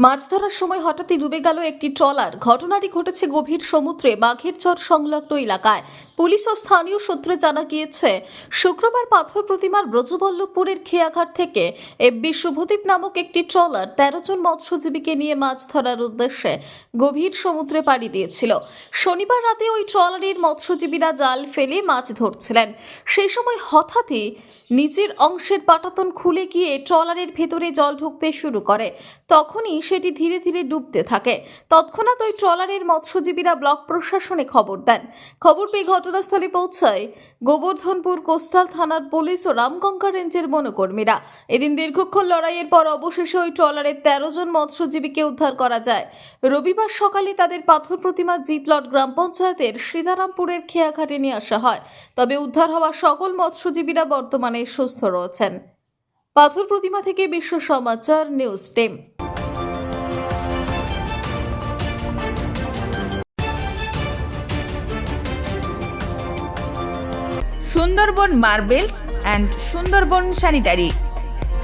মাছ ধরার সময় হঠাৎই ডুবে গেল একটি ট্রলার। ঘটনাটি ঘটেছে গভীর সমুদ্রে বাঘেরচর সংলগ্ন এলাকায়। পুলিশ ও স্থানীয় সূত্রে জানা গিয়েছে, শুক্রবার পাথর প্রতিমার ব্রজবল্লভপুরের খেয়াঘাট থেকে এফবি শুভদীপ নামক একটি ট্রলার 13 জন মৎস্যজীবীকে নিয়ে মাছ ধরার উদ্দেশ্যে গভীর সমুদ্রে পাড়ি দিয়েছিল। শনিবার রাতে ওই ট্রলারের মৎস্যজীবীরা জাল ফেলে মাছ ধরছিলেন। সেই সময় হঠাৎই নিচের অংশের পাটাতন খুলে গিয়ে ট্রলারের ভেতরে জল ঢুকতে শুরু করে। তখনই সেটি ধীরে ধীরে ডুবতে থাকে। তৎক্ষণাৎ ওই ট্রলারের মৎস্যজীবীরা ব্লক প্রশাসনে খবর দেন। খবর পেয়ে ঘটনাস্থলে পৌঁছায় গোবর্ধনপুর কোস্টাল থানার পুলিশ ও রামগঙ্গা রেঞ্জের বনকর্মীরা। এদিন দীর্ঘক্ষণ লড়াইয়ের পর অবশেষে ওই ট্রলারের 13 জন মৎস্যজীবীকে উদ্ধার করা যায়। রবিবার সকালে তাদের পাথর প্রতিমা জিপ্লট গ্রাম পঞ্চায়েতের সীতারামপুরের খেয়াঘাটে নিয়ে আসা হয়। তবে উদ্ধার হওয়া সকল মৎস্যজীবীরা বর্তমানে সুস্থ রয়েছেন। পাথর প্রতিমা থেকে Biswa Samachar news team. Sundarban marbles and Sundarban sanitary.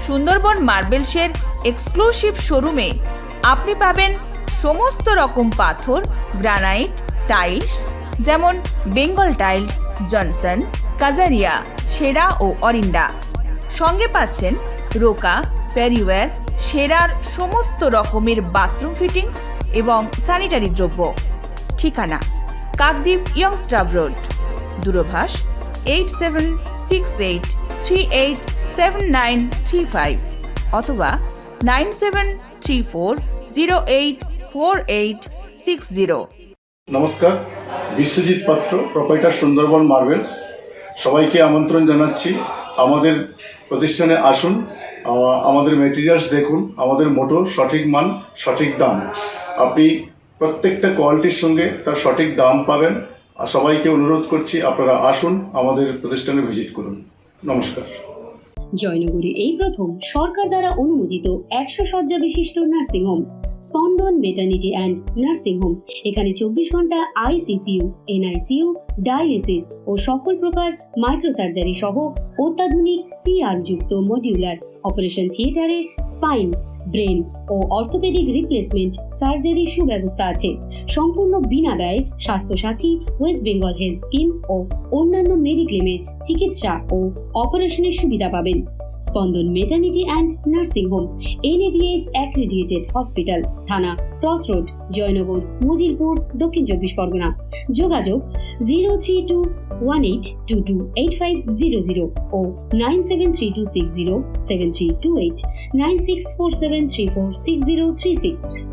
Sundarban মার্বেলসের এক্সক্লুসিভ শোরুমে আপনি পাবেন সমস্ত রকম পাথর, গ্রানাইট, টাইলস, যেমন বেঙ্গল টাইলস, জনসন, কাজারিয়া, সেরা ও অরিন্ডা। সঙ্গে পাচ্ছেন রোকা, প্যারিওয়্যার, সেরার সমস্ত রকমের বাথরুম ফিটিংস এবং স্যানিটারি দ্রব্য। ঠিকানা: কাকদ্বীপ ইয়ংস্টার রোড, দূরভাষ 8768387935 অথবা 9734084860। নমস্কার, বিশ্বজিৎ পাত্র, প্রোপাইটার সুন্দরবন মার্বেলস। সবাইকে আমন্ত্রণ জানাচ্ছি, আমাদের প্রতিষ্ঠানে আসুন, আমাদের মেটেরিয়ালস দেখুন। আমাদের মোটো সঠিক মান, সঠিক দাম। আপনি প্রত্যেকটা কোয়ালিটির সঙ্গে তার সঠিক দাম পাবেন। আর সবাইকে অনুরোধ করছি, আপনারা আসুন, আমাদের প্রতিষ্ঠানে ভিজিট করুন। নমস্কার। জয়নগরে এই প্রথম সরকার দ্বারা অনুমোদিত 100 শয্যা বিশিষ্ট নার্সিংহোম স্পন্দন মেটার্নিটি অ্যান্ড নার্সিং হোম। এখানে 24 ঘন্টা আইসিসিউ, এনআইসিউ, ডায়ালিসিস ও সকল প্রকার মাইক্রোসার্জারি সহ অত্যাধুনিক সিআর যুক্ত মডিউলার অপারেশন থিয়েটারে স্পাইন, ব্রেন ও অর্থোপেডিক রিপ্লেসমেন্ট সার্জারির সুব্যবস্থা আছে। সম্পূর্ণ বিনা ব্যয় Swasthya Sathi, West Bengal health scheme ও অন্যান্য মেডিক্লেমের চিকিৎসা ও অপারেশনের সুবিধা পাবেন। Spandan maternity and nursing home, NABH accredited hospital, Thana cross road, Joynagar, Majilpur, Dakshin 24 Pargana. যোগাযোগ 03218228500 ও 9732607328, 9647346036।